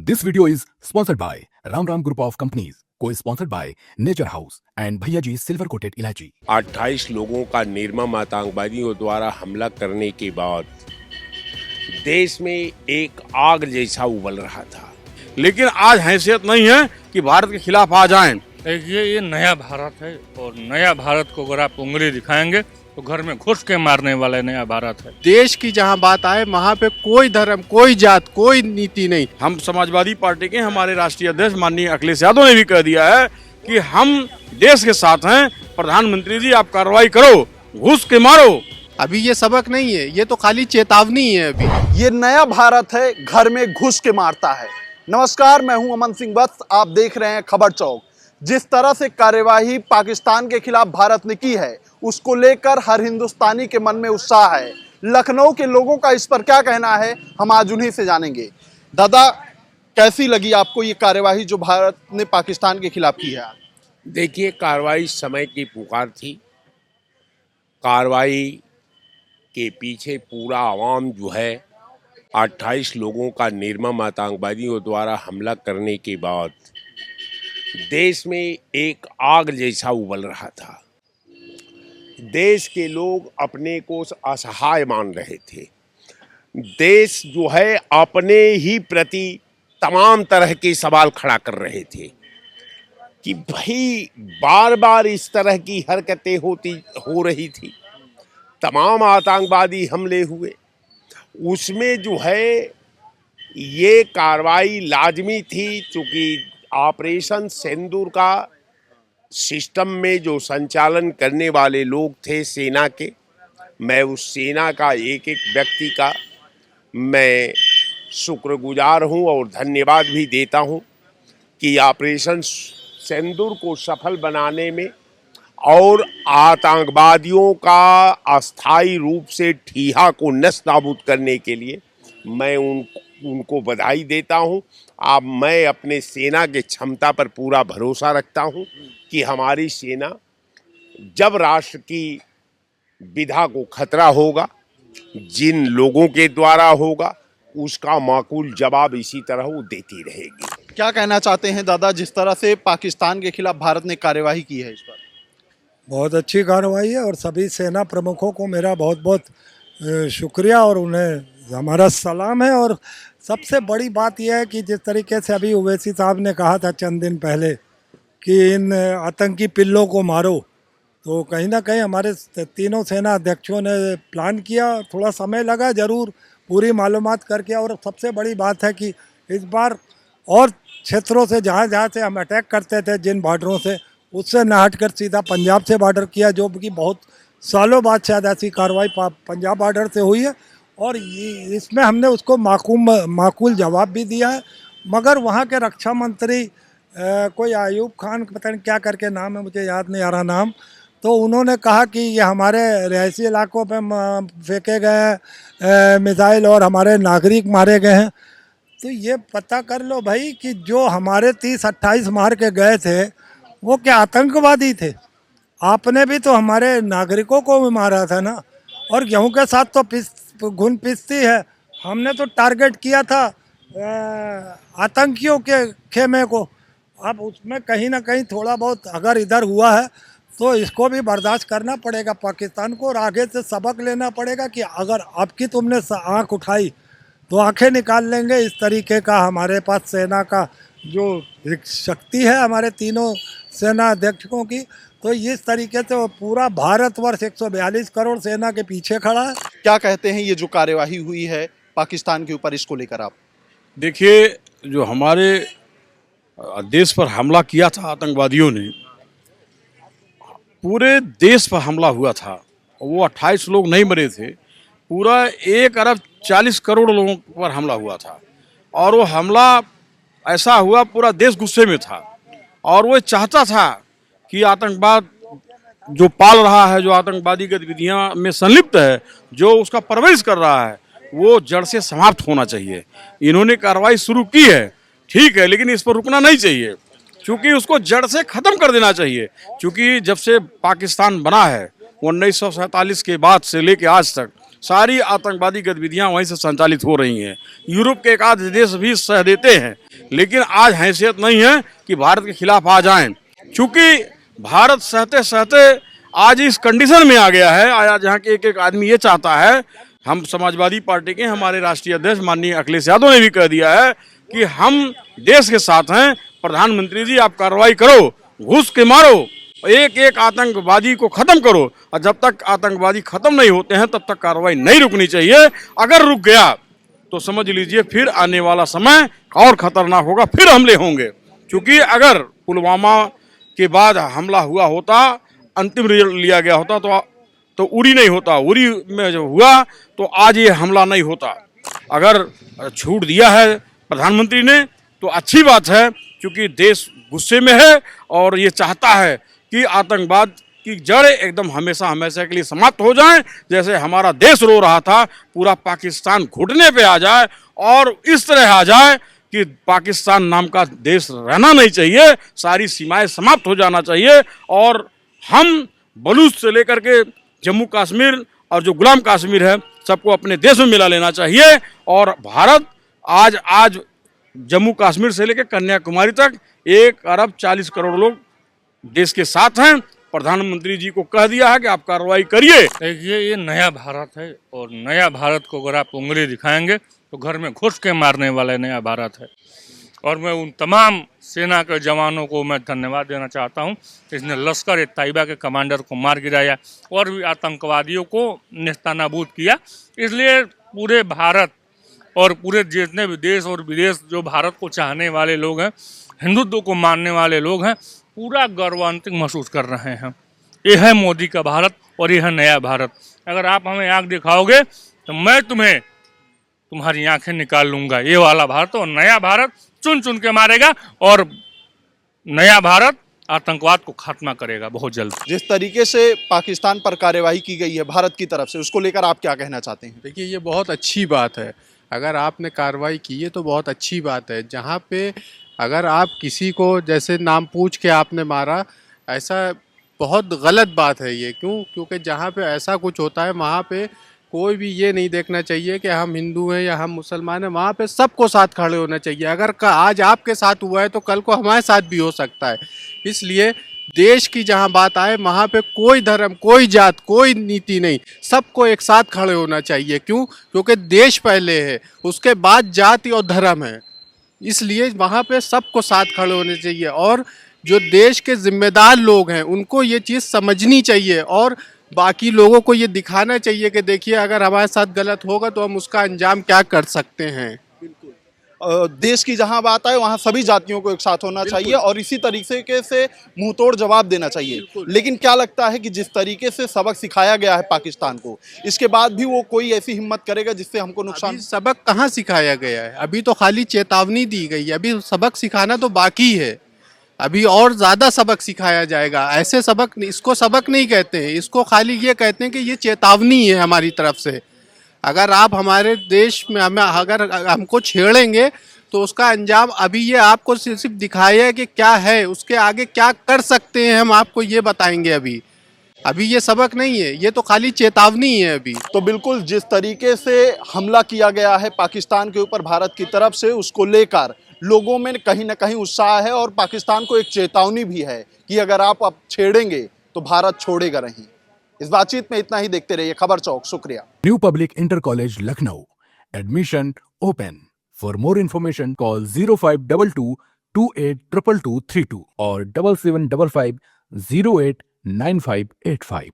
This video is sponsored by Ram Ram Group of Companies, co-sponsored by Nature House and Bhaiya Ji Silver Coated Ilaichi। 28 लोगों का निर्मम आतंकवादियों द्वारा हमला करने के बाद देश में एक आग जैसा उबल रहा था, लेकिन आज हैसियत नहीं है कि भारत के खिलाफ आ जाएं। ये नया भारत है और नया भारत को अगर आप उंगली दिखाएंगे तो घर में घुस के मारने वाला नया भारत है। देश की जहां बात आए वहां पे कोई धर्म, कोई जात, कोई नीति नहीं। हम समाजवादी पार्टी के हमारे राष्ट्रीय अध्यक्ष माननीय अखिलेश यादव ने भी कह दिया है कि हम देश के साथ हैं। प्रधानमंत्री जी आप कार्रवाई करो, घुस के मारो। अभी ये सबक नहीं है, ये तो खाली चेतावनी है। अभी ये नया भारत है, घर में घुस के मारता है। नमस्कार, मैं हूं अमन सिंह वत्स, आप देख रहे हैं खबर चौक। जिस तरह से कार्यवाही पाकिस्तान के खिलाफ भारत ने की है, उसको लेकर हर हिंदुस्तानी के मन में उत्साह है। लखनऊ के लोगों का इस पर क्या कहना है, हम आज उन्हीं से जानेंगे। दादा, कैसी लगी आपको ये कार्यवाही जो भारत ने पाकिस्तान के खिलाफ की है? देखिए, कार्रवाई समय की पुकार थी। कार्रवाई के पीछे पूरा आवाम जो है 28 लोगों का निर्मम आतंकवादियों द्वारा हमला करने के बाद देश में एक आग जैसा उबल रहा था। देश के लोग अपने को असहाय मान रहे थे। देश जो है अपने ही प्रति तमाम तरह के सवाल खड़ा कर रहे थे कि भाई बार बार इस तरह की हरकतें हो रही थी। तमाम आतंकवादी हमले हुए, उसमें जो है ये कार्रवाई लाजमी थी, चूँकि ऑपरेशन सिंदूर का सिस्टम में जो संचालन करने वाले लोग थे सेना के, मैं उस सेना का एक एक व्यक्ति का मैं शुक्रगुजार हूं और धन्यवाद भी देता हूं कि ऑपरेशन सिंदूर को सफल बनाने में और आतंकवादियों का अस्थायी रूप से ठिया को नस्ताबूद करने के लिए मैं उनको बधाई देता हूं। अब मैं अपने सेना के क्षमता पर पूरा भरोसा रखता हूं कि हमारी सेना जब राष्ट्र की विधा को खतरा होगा, जिन लोगों के द्वारा होगा, उसका माकूल जवाब इसी तरह वो देती रहेगी। क्या कहना चाहते हैं दादा, जिस तरह से पाकिस्तान के खिलाफ भारत ने कार्यवाही की है इस पर? बहुत अच्छी कार्रवाई है और सभी सेना प्रमुखों को मेरा बहुत बहुत शुक्रिया और उन्हें हमारा सलाम है। और सबसे बड़ी बात यह है कि जिस तरीके से अभी ओवैसी साहब ने कहा था चंद दिन पहले कि इन आतंकी पिल्लों को मारो, तो कहीं ना कहीं हमारे तीनों सेना अध्यक्षों ने प्लान किया। थोड़ा समय लगा ज़रूर पूरी मालूमात करके, और सबसे बड़ी बात है कि इस बार और क्षेत्रों से जहाँ से हम अटैक करते थे, जिन बॉर्डरों से, उससे न हटकर सीधा पंजाब से बॉर्डर किया, जो कि बहुत सालों बाद शायद ऐसी कार्रवाई पंजाब बॉर्डर से हुई है। और इसमें हमने उसको माकूल जवाब भी दिया है। मगर वहाँ के रक्षा मंत्री कोई आयूब खान, पता नहीं क्या करके नाम है, मुझे याद नहीं आ रहा नाम, तो उन्होंने कहा कि ये हमारे रिहायशी इलाकों पे फेंके गए मिसाइल और हमारे नागरिक मारे गए हैं। तो ये पता कर लो भाई कि जो हमारे 30-28 मार के गए थे वो क्या आतंकवादी थे? आपने भी तो हमारे नागरिकों को भी मारा था ना। और गेहूं के साथ तो घुन पिसती है। हमने तो टारगेट किया था आतंकियों के खेमे को। अब उसमें कहीं ना कहीं थोड़ा बहुत अगर इधर हुआ है तो इसको भी बर्दाश्त करना पड़ेगा पाकिस्तान को, और आगे से सबक लेना पड़ेगा कि अगर आपकी तुमने आँख उठाई तो आंखें निकाल लेंगे। इस तरीके का हमारे पास सेना का जो एक शक्ति है हमारे तीनों सेना अध्यक्षों की, तो इस तरीके से वो पूरा भारतवर्ष 142 करोड़ सेना के पीछे खड़ा है। क्या कहते हैं ये जो कार्यवाही हुई है पाकिस्तान के ऊपर, इसको लेकर आप? देखिए, जो हमारे देश पर हमला किया था आतंकवादियों ने, पूरे देश पर हमला हुआ था। वो 28 लोग नहीं मरे थे, पूरा 1 अरब 40 करोड़ लोगों पर हमला हुआ था। और वो हमला ऐसा हुआ, पूरा देश गुस्से में था और वो चाहता था कि आतंकवाद जो पाल रहा है, जो आतंकवादी गतिविधियां में संलिप्त है, जो उसका परवरिश कर रहा है, वो जड़ से समाप्त होना चाहिए। इन्होंने कार्रवाई शुरू की है, ठीक है, लेकिन इस पर रुकना नहीं चाहिए, क्योंकि उसको जड़ से ख़त्म कर देना चाहिए। क्योंकि जब से पाकिस्तान बना है 1947 के बाद से लेकर आज तक सारी आतंकवादी गतिविधियां वहीं से संचालित हो रही हैं। यूरोप के एक आध देश भी सह देते हैं लेकिन आज हैसियत नहीं है कि भारत के खिलाफ आ जाएं, क्योंकि भारत सहते सहते आज इस कंडीशन में आ गया है। आज यहाँ के एक आदमी ये चाहता है, हम समाजवादी पार्टी के हमारे राष्ट्रीय अध्यक्ष माननीय अखिलेश यादव ने भी कह दिया है कि हम देश के साथ हैं, प्रधानमंत्री जी आप कार्रवाई करो, घुस के मारो, एक एक आतंकवादी को खत्म करो, और जब तक आतंकवादी खत्म नहीं होते हैं तब तक कार्रवाई नहीं रुकनी चाहिए। अगर रुक गया तो समझ लीजिए फिर आने वाला समय और खतरनाक होगा, फिर हमले होंगे। क्योंकि अगर पुलवामा के बाद हमला हुआ होता, अंतिम रिजल्ट लिया गया होता तो उरी नहीं होता, उरी में जो हुआ तो आज ये हमला नहीं होता। अगर छूट दिया है प्रधानमंत्री ने तो अच्छी बात है, क्योंकि देश गुस्से में है और ये चाहता है कि आतंकवाद की जड़ एकदम हमेशा हमेशा के लिए समाप्त हो जाए। जैसे हमारा देश रो रहा था, पूरा पाकिस्तान घुटने पे आ जाए और इस तरह आ जाए कि पाकिस्तान नाम का देश रहना नहीं चाहिए, सारी सीमाएं समाप्त हो जाना चाहिए, और हम बलूच से लेकर के जम्मू कश्मीर और जो गुलाम कश्मीर है सबको अपने देश में मिला लेना चाहिए। और भारत आज जम्मू कश्मीर से लेकर कन्याकुमारी तक 1 अरब 40 करोड़ लोग देश के साथ हैं। प्रधानमंत्री जी को कह दिया है कि आप कार्रवाई करिए। देखिए, ये नया भारत है और नया भारत को अगर आप उंगली दिखाएंगे तो घर में घुस के मारने वाला नया भारत है। और मैं उन तमाम सेना के जवानों को मैं धन्यवाद देना चाहता हूं, इसने लश्कर तैयबा के कमांडर को मार गिराया और भी आतंकवादियों को नेस्तनाबूद किया। इसलिए पूरे भारत और पूरे जितने भी देश और विदेश जो भारत को चाहने वाले लोग हैं, हिंदुत्व को मानने वाले लोग हैं, पूरा गौरवान्वित महसूस कर रहे हैं। ये है मोदी का भारत और ये है नया भारत। अगर आप हमें आँख दिखाओगे तो मैं तुम्हारी आंखें निकाल लूंगा। ये वाला भारत और नया भारत चुन चुन के मारेगा और नया भारत आतंकवाद को खात्मा करेगा बहुत जल्द। जिस तरीके से पाकिस्तान पर कार्यवाही की गई है भारत की तरफ से, उसको लेकर आप क्या कहना चाहते हैं? देखिए, ये बहुत अच्छी बात है। अगर आपने कार्रवाई की है तो बहुत अच्छी बात है। जहाँ पे अगर आप किसी को जैसे नाम पूछ के आपने मारा, ऐसा बहुत गलत बात है ये। क्योंकि जहाँ पे ऐसा कुछ होता है वहाँ पे कोई भी ये नहीं देखना चाहिए कि हम हिंदू हैं या हम मुसलमान हैं, वहाँ पे सबको साथ खड़े होना चाहिए। अगर आज आपके साथ हुआ है तो कल को हमारे साथ भी हो सकता है। इसलिए देश की जहाँ बात आए वहाँ पे कोई धर्म, कोई जात, कोई नीति नहीं, सबको एक साथ खड़े होना चाहिए। क्योंकि देश पहले है, उसके बाद जाति और धर्म है। इसलिए वहाँ पे सबको साथ खड़े होने चाहिए और जो देश के जिम्मेदार लोग हैं उनको ये चीज़ समझनी चाहिए और बाकी लोगों को ये दिखाना चाहिए कि देखिए अगर हमारे साथ गलत होगा तो हम उसका अंजाम क्या कर सकते हैं। देश की जहां बात आए वहां सभी जातियों को एक साथ होना चाहिए और इसी तरीके से मुंहतोड़ जवाब देना चाहिए। लेकिन क्या लगता है कि जिस तरीके से सबक सिखाया गया है पाकिस्तान को, इसके बाद भी वो कोई ऐसी हिम्मत करेगा जिससे हमको नुकसान? सबक कहाँ सिखाया गया है? अभी तो खाली चेतावनी दी गई है, अभी सबक सिखाना तो बाकी है। अभी और ज़्यादा सबक सिखाया जाएगा। ऐसे सबक, इसको सबक नहीं कहते हैं, इसको खाली ये कहते हैं कि ये चेतावनी है हमारी तरफ से। अगर आप हमारे देश में अगर हमको छेड़ेंगे तो उसका अंजाम अभी ये आपको सिर्फ दिखाया है कि क्या है, उसके आगे क्या कर सकते हैं हम आपको ये बताएंगे। अभी ये सबक नहीं है, ये तो खाली चेतावनी है अभी। तो बिल्कुल जिस तरीके से हमला किया गया है पाकिस्तान के ऊपर भारत की तरफ से, उसको लेकर लोगों में कहीं ना कहीं उत्साह है और पाकिस्तान को एक चेतावनी भी है कि अगर आप अब छेड़ेंगे तो भारत छोड़ेगा नहीं। इस बातचीत में इतना ही। देखते रहिए खबर चौक। शुक्रिया। New public inter college Lucknow, admission open. For more information call 0522 282232 और 7755 089585।